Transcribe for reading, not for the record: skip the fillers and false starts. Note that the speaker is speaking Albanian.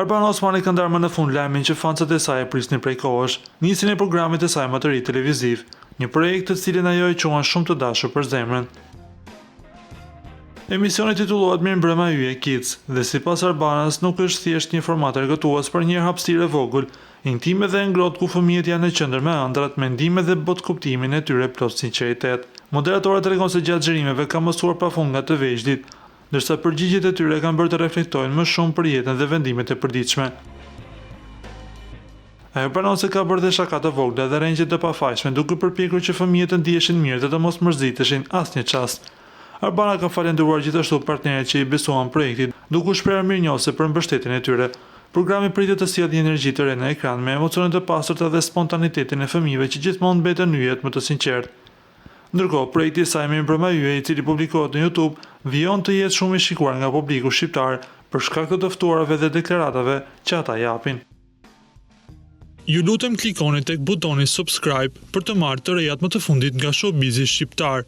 Arbana Osmani ka ndarë më në fund lajmin që fansat e saj e prisnin prej kohësh, nisjen e programit të saj më të ri televiziv, një projekt të cilin ajo e quan shumë të dashur për zemrën. Emisioni titullohet Mirëmbrëma Yje Kids dhe sipas Arbanës nuk është thjesht një format argëtues për një hapësirë e vogël, intime dhe ngrohtë ku fëmijët janë në qendër me ëndrat, mendime dhe botkuptimin e tyre plot sinqeritet. Moderatora tregon se gjatë xhirimeve ka mësuar pafund nga të vegjëlit, ndërsa përgjigjet e tyre kanë bërë të reflektojnë më shumë për jetën dhe vendimet e përditshme. Ajo pranon se ka bërë dhe shaka të vogla dhe rrengje të pafajshme, duke përpjekur që fëmijët të ndiheshin mirë dhe të mos mërziteshin asnjë çast. Arbana ka falenderuar gjithashtu partnerët që i besuan projektit, duke u shprehur mirënjohëse për mbështetjen e tyre. Programi pritet të sjellë një energji të re në ekran me emocione të pastërta dhe spontanitetin e fëmijëve që gjithmonë mbeten yjet më të sinqertë. Ndërkohë, projekti i saj Mirëmbrëma Yje, i cili publikohet në YouTube, vijon të jetë shumë i shikuar nga publiku shqiptar për shkak të ftuarave dhe deklaratave që ata japin. Ju lutem klikoni tek butoni subscribe për të marrë të rejat më të fundit nga showbizi shqiptar.